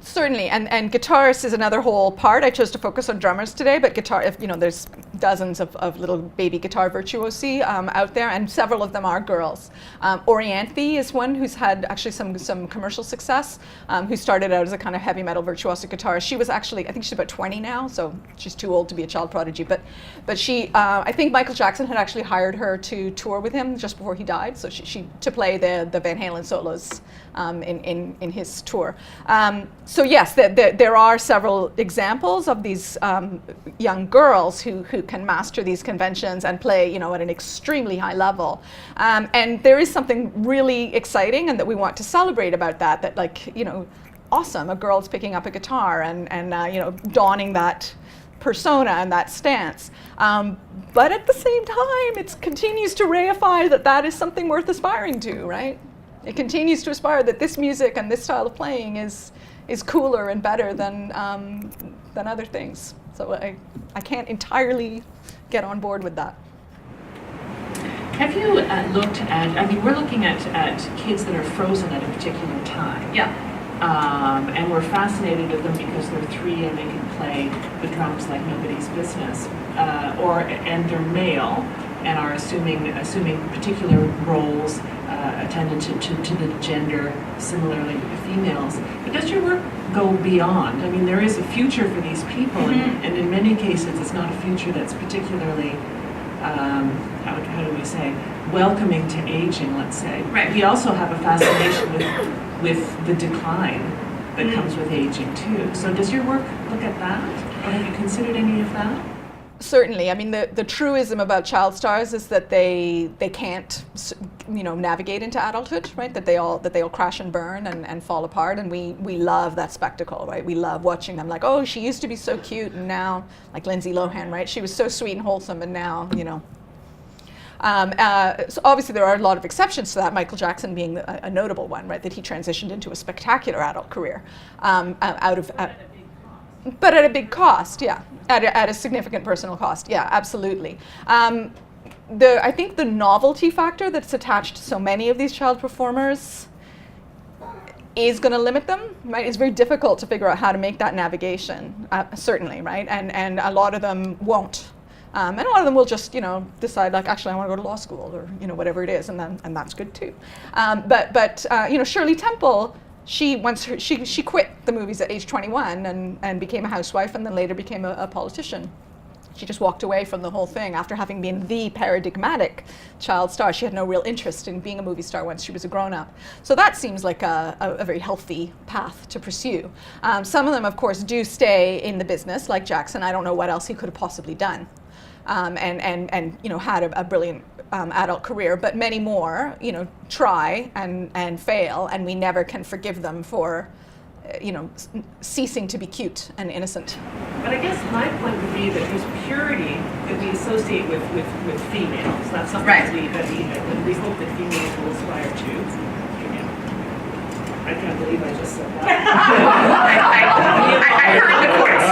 [SPEAKER 1] Certainly, and guitarists is another whole part. I chose to focus on drummers today, but guitar, there's dozens of little baby guitar virtuosi out there, and several of them are girls. Orianthe is one who's had actually some commercial success, who started out as a kind of heavy metal virtuosic guitarist. She was actually, I think she's about 20 now, so she's too old to be a child prodigy, but she, I think Michael Jackson had actually hired her to tour with him just before he died, so she to play the Van Halen solos in his tour. So yes, there are several examples of these young girls who can master these conventions and play, at an extremely high level. And there is something really exciting and that we want to celebrate about that awesome, a girl's picking up a guitar and donning that persona and that stance. But at the same time, it continues to reify that is something worth aspiring to, right? It continues to aspire that this music and this style of playing is cooler and better than other things. So I can't entirely get on board with that.
[SPEAKER 14] Have you looked at, we're looking at kids that are frozen at a particular time.
[SPEAKER 11] Yeah.
[SPEAKER 14] And we're fascinated with them because they're 3 and they can play the drums like nobody's business. And they're male and are assuming particular roles attendant to the gender, similarly to the females. But does your work go beyond? There is a future for these people, and in many cases it's not a future that's particularly, how do we say, welcoming to aging, let's say.
[SPEAKER 11] Right.
[SPEAKER 14] We also have a fascination with the decline that comes with aging too. So does your work look at that? Or have you considered any of that?
[SPEAKER 1] Certainly. The truism about child stars is that they can't, navigate into adulthood, right? That they all crash and burn and fall apart, and we love that spectacle, right? We love watching them like, oh, she used to be so cute, and now, like Lindsay Lohan, right? She was so sweet and wholesome, and now, So obviously there are a lot of exceptions to that, Michael Jackson being a notable one, right? That he transitioned into a spectacular adult career but at a big cost, yeah. At a significant personal cost, yeah, absolutely. I think the novelty factor that's attached to so many of these child performers is going to limit them, right? It's very difficult to figure out how to make that navigation, certainly, right? And a lot of them won't. And a lot of them will just, decide like, actually, I want to go to law school or, whatever it is, and that's good too. But Shirley Temple, she quit the movies at age 21 and became a housewife and then later became a politician. She just walked away from the whole thing after having been the paradigmatic child star. She had no real interest in being a movie star once she was a grown-up. So that seems like a very healthy path to pursue. Some of them, of course, do stay in the business, like Jackson. I don't know what else he could have possibly done. And you know, had a brilliant adult career, but many more, you know, try and fail, and we never can forgive them for, you know, ceasing to be cute and innocent.
[SPEAKER 14] But I guess my point would be that there's purity that we associate with females. That's something that we hope that females will aspire to. I can't believe I just said that.
[SPEAKER 1] I heard the chorus.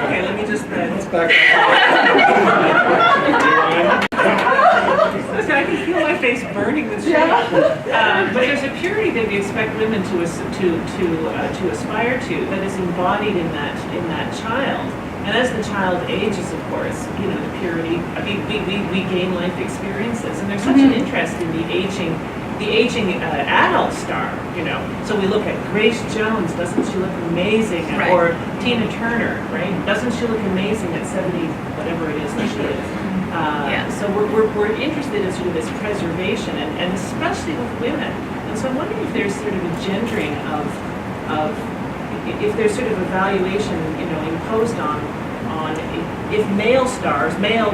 [SPEAKER 14] Okay, let me just let's back I can feel my face burning with shame. But there's a purity that we expect women to aspire to that is embodied in that child. And as the child ages, of course, you know, the purity. I mean, we gain life experiences, and there's such an interest in the aging adult star. You know, so we look at Grace Jones. Doesn't she look amazing?
[SPEAKER 1] Right.
[SPEAKER 14] Or Tina Turner, right? Doesn't she look amazing at 70, whatever it is that she is? So we're interested in sort of this preservation, and especially with women. And so I'm wondering if there's sort of a gendering of if there's sort of a valuation, you know, imposed on if male stars, male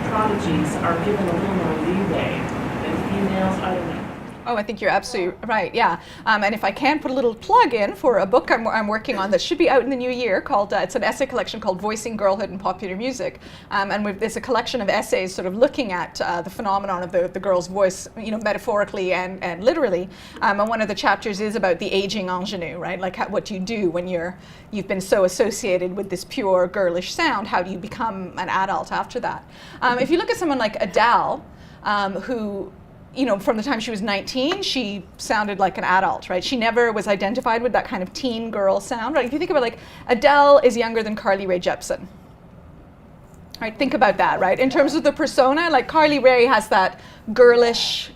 [SPEAKER 14] prodigies are given a little more leeway than females. I don't know.
[SPEAKER 1] Oh, I think you're absolutely right, yeah. And if I can put a little plug in for a book I'm working on that should be out in the new year called, it's an essay collection called Voicing Girlhood in Popular Music. And it's a collection of essays sort of looking at the phenomenon of the girl's voice, you know, metaphorically and literally. And one of the chapters is about the aging ingenue, right? Like what do you do when you've been so associated with this pure girlish sound? How do you become an adult after that? If you look at someone like Adele, who, you know, from the time she was 19, she sounded like an adult, right? She never was identified with that kind of teen girl sound, right? If you think about, like, Adele is younger than Carly Rae Jepsen. Right, think about that, right? In terms of the persona, like Carly Rae has that girlish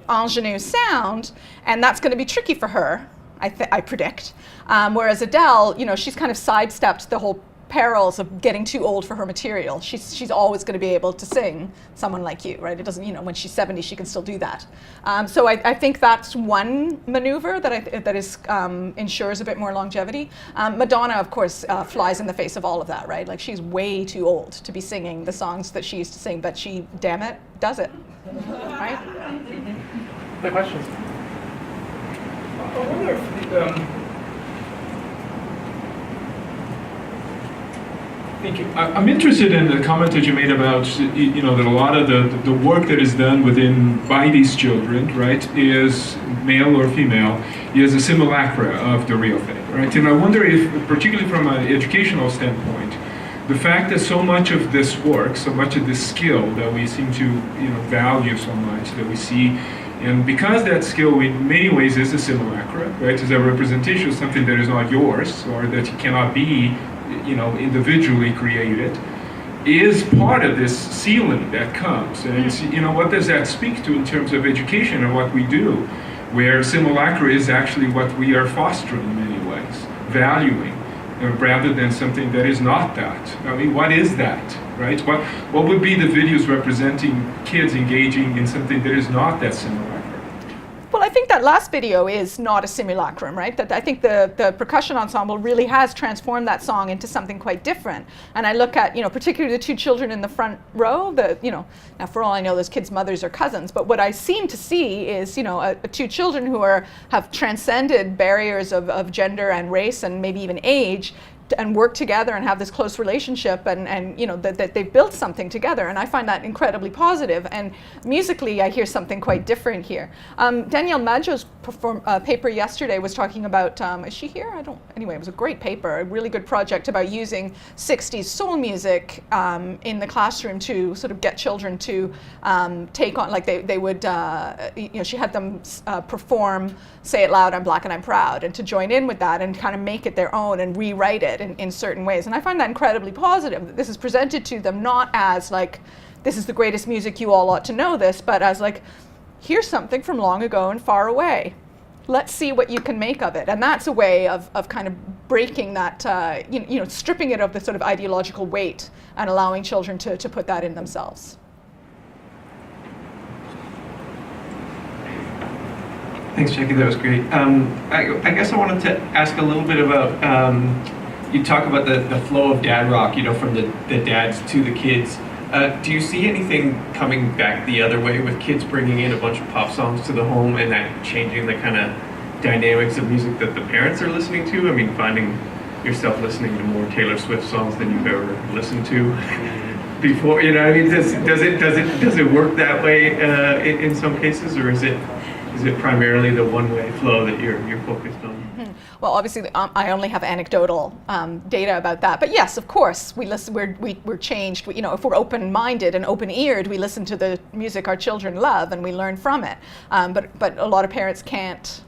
[SPEAKER 1] ingenue sound, and that's going to be tricky for her, I predict. Whereas Adele, you know, she's kind of sidestepped the whole perils of getting too old for her material. She's always going to be able to sing Someone Like You, right? It doesn't, you know, when she's 70, she can still do that. So I think that's one maneuver that ensures a bit more longevity. Madonna, of course, flies in the face of all of that, right? Like, she's way too old to be singing the songs that she used to sing, but she, damn it, does it, right?
[SPEAKER 8] The questions?
[SPEAKER 15] I wonder if Thank you. I'm interested in the comment that you made about, you know, that a lot of the work that is done by these children, right, is male or female, is a simulacra of the real thing, right? And I wonder if, particularly from an educational standpoint, the fact that so much of this work, so much of this skill that we seem to, you know, value so much, that we see, and because that skill in many ways is a simulacra, right, is a representation of something that is not yours, or that cannot be, you know, individually created, is part of this ceiling that comes. And it's, you know, what does that speak to in terms of education and what we do, where simulacra is actually what we are fostering in many ways, valuing, rather than something that is not that. I mean, what is that, right? What would be the videos representing kids engaging in something that is not that simulacra?
[SPEAKER 1] Well, I think that last video is not a simulacrum, right? That I think the percussion ensemble really has transformed that song into something quite different. And I look at, you know, particularly the two children in the front row, you know, now for all I know, those kids' mothers are cousins, but what I seem to see is, you know, two children who have transcended barriers of gender and race and maybe even age, and work together and have this close relationship, and you know, that they've built something together, and I find that incredibly positive. And musically, I hear something quite different here. Danielle Maggio's paper yesterday was talking about, is she here? Anyway, it was a great paper, a really good project about using 60s soul music in the classroom to sort of get children to take on, like they would, you know, she had them perform Say It Loud, I'm Black and I'm Proud, and to join in with that and kind of make it their own and rewrite it in certain ways. And I find that incredibly positive, that this is presented to them not as like, this is the greatest music, you all ought to know this, but as like, here's something from long ago and far away. let's see what you can make of it. And that's a way of kind of breaking that, stripping it of the sort of ideological weight and allowing children to put that in themselves.
[SPEAKER 16] Thanks, Jackie. That was great. I guess I wanted to ask a little bit about, you talk about the flow of dad rock, from the dads to the kids. Do you see anything coming back the other way with kids bringing in a bunch of pop songs to the home and that changing the kind of dynamics of music that the parents are listening to? I mean, finding yourself listening to more Taylor Swift songs than you've ever listened to before, does it work that way in some cases, or is it primarily the one-way flow that you're focused on?
[SPEAKER 1] Well, obviously, I only have anecdotal data about that. But yes, of course, we listen. We're changed. If we're open-minded and open-eared, we listen to the music our children love and we learn from it. But a lot of parents can't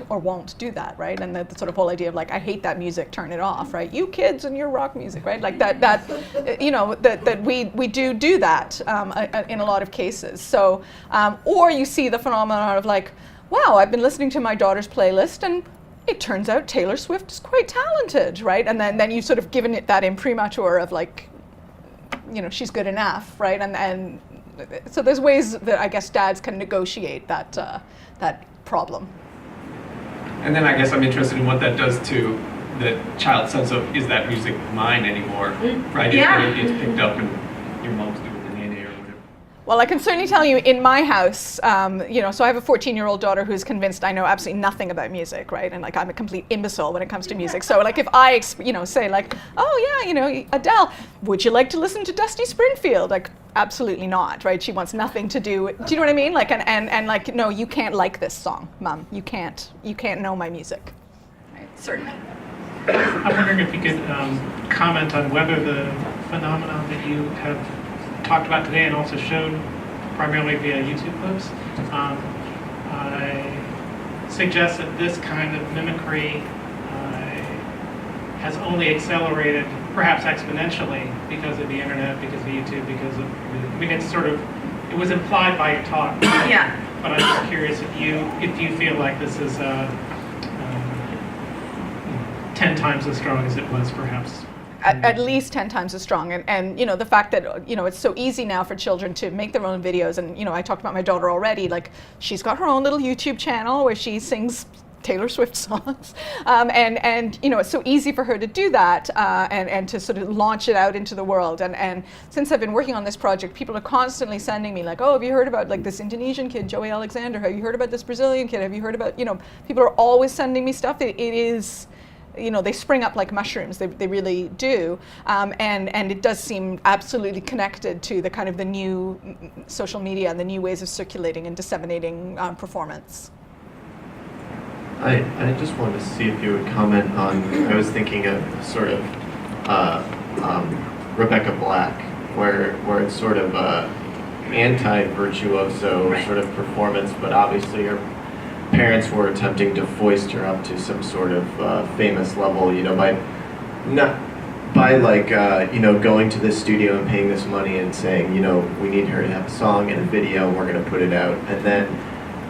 [SPEAKER 1] or won't do that, right? And the sort of whole idea of like, I hate that music, turn it off, right? You kids and your rock music, right? Like that we do that in a lot of cases. So, or you see the phenomenon of like, wow, I've been listening to my daughter's playlist and it turns out Taylor Swift is quite talented, right? And then you've sort of given it that imprimatur of like, she's good enough, right? And so there's ways that I guess dads can negotiate that problem.
[SPEAKER 16] And then I guess I'm interested in what that does to the child's sense of, is that music mine anymore, right?
[SPEAKER 1] Yeah.
[SPEAKER 16] It's picked up and your mom's doing the nene or whatever.
[SPEAKER 1] Well, I can certainly tell you in my house, so I have a 14-year-old daughter who's convinced I know absolutely nothing about music, right? And like I'm a complete imbecile when it comes to music. So like if I, say like, oh yeah, Adele, would you like to listen to Dusty Springfield? Like, absolutely not, right? She wants nothing to do. Do you know what I mean? Like, and like, no, you can't like this song, Mom. You can't know my music. Right? Certainly.
[SPEAKER 8] I'm wondering if you could comment on whether the phenomenon that you have talked about today and also showed primarily via YouTube clips, I suggest that this kind of mimicry has only accelerated, perhaps exponentially, because of the internet, because of YouTube, because of, it was implied by your talk.
[SPEAKER 1] Yeah.
[SPEAKER 8] But I'm just curious if you feel like this is 10 times as strong as it was, perhaps.
[SPEAKER 1] At least 10 times as strong, and the fact that it's so easy now for children to make their own videos, and I talked about my daughter already. Like, she's got her own little YouTube channel where she sings Taylor Swift songs, and it's so easy for her to do that and to sort of launch it out into the world. And since I've been working on this project, people are constantly sending me like, oh, have you heard about like this Indonesian kid, Joey Alexander? Have you heard about this Brazilian kid? Have you heard about people are always sending me stuff. It is. They spring up like mushrooms. They really do, and it does seem absolutely connected to the kind of the new social media and the new ways of circulating and disseminating performance.
[SPEAKER 17] I just wanted to see if you would comment on, I was thinking of sort of Rebecca Black, where it's sort of anti-virtuoso sort of performance, but obviously her parents were attempting to foist her up to some sort of famous level, by going to this studio and paying this money and saying, we need her to have a song and a video, and we're going to put it out, and then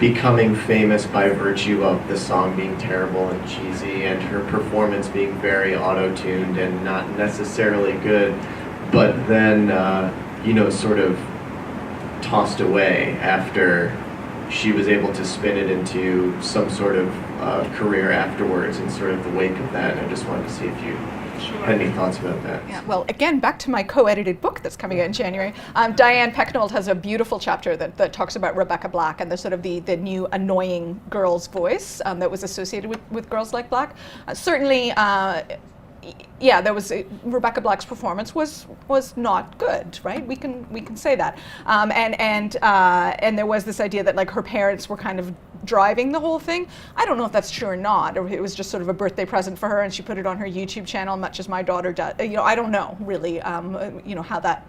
[SPEAKER 17] becoming famous by virtue of the song being terrible and cheesy and her performance being very auto-tuned and not necessarily good, but then, sort of tossed away after she was able to spin it into some sort of career afterwards in sort of the wake of that. And I just wanted to see if you had any thoughts about that.
[SPEAKER 1] Yeah, well, again, back to my co-edited book that's coming out in January. Diane Pecknold has a beautiful chapter that talks about Rebecca Black and the sort of the new annoying girl's voice that was associated with Girls Like Black. Certainly, there was Rebecca Black's performance was not good, right? We can say that, and there was this idea that like her parents were kind of driving the whole thing. I don't know if that's true or not, or it was just sort of a birthday present for her, and she put it on her YouTube channel, much as my daughter does. I don't know really, how that,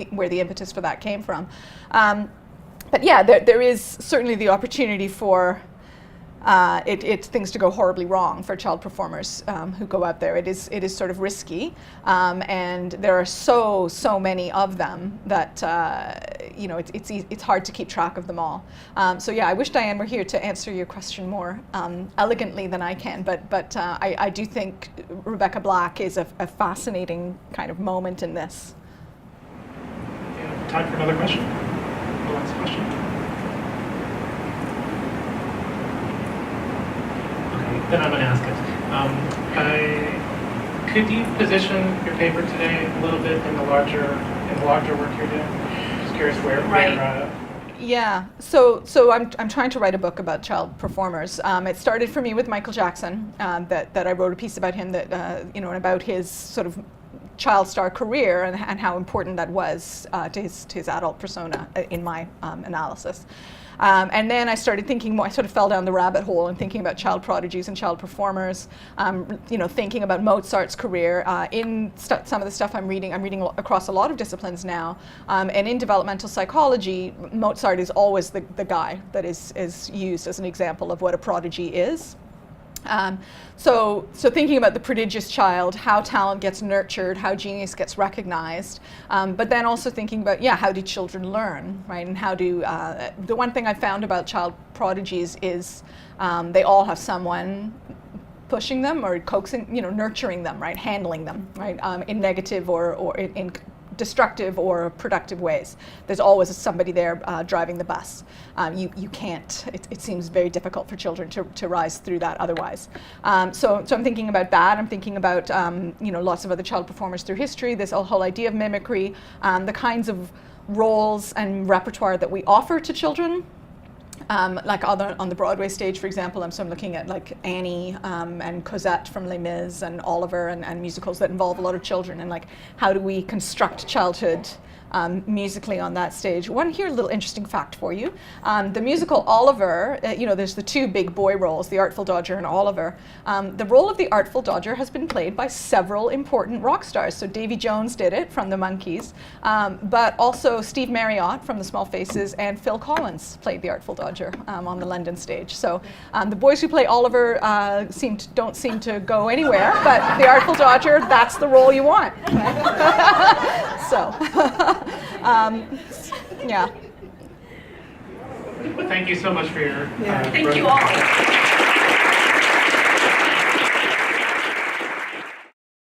[SPEAKER 1] where the impetus for that came from. But yeah, there is certainly the opportunity for it's things to go horribly wrong for child performers who go out there. It is sort of risky, and there are so many of them that it's hard to keep track of them all. So yeah, I wish Diane were here to answer your question more elegantly than I can. But I do think Rebecca Black is a fascinating kind of moment in this.
[SPEAKER 8] Time for another question. The last question. Then I'm going to ask it. Could you position your paper today a little bit in the larger work you're doing? Just curious where.
[SPEAKER 1] Yeah. So I'm trying to write a book about child performers. It started for me with Michael Jackson. That I wrote a piece about him and about his sort of child star career and how important that was to his adult persona in my analysis. And then I started thinking more, I sort of fell down the rabbit hole and thinking about child prodigies and child performers, thinking about Mozart's career. Some of the stuff I'm reading across a lot of disciplines now, and in developmental psychology, Mozart is always the guy that is used as an example of what a prodigy is. So thinking about the prodigious child, how talent gets nurtured, how genius gets recognized, but then also thinking about, how do children learn, right? And how do, the one thing I found about child prodigies is they all have someone pushing them or coaxing, nurturing them, right? Handling them, right? In negative or in destructive or productive ways. There's always somebody there driving the bus. You can't, it seems very difficult for children to rise through that otherwise. So I'm thinking about that. I'm thinking about lots of other child performers through history, this whole idea of mimicry, the kinds of roles and repertoire that we offer to children. Like on the Broadway stage, for example, I'm looking at like Annie and Cosette from Les Mis and Oliver and musicals that involve a lot of children, and like how do we construct childhood musically on that stage. Here, a little interesting fact for you. The musical Oliver, there's the two big boy roles, the Artful Dodger and Oliver. The role of the Artful Dodger has been played by several important rock stars. So Davy Jones did it from the Monkees, but also Steve Marriott from the Small Faces and Phil Collins played the Artful Dodger on the London stage. So the boys who play Oliver don't seem to go anywhere, but the Artful Dodger, that's the role you want. So.
[SPEAKER 8] Well, thank you so much for your.
[SPEAKER 11] Thank you all.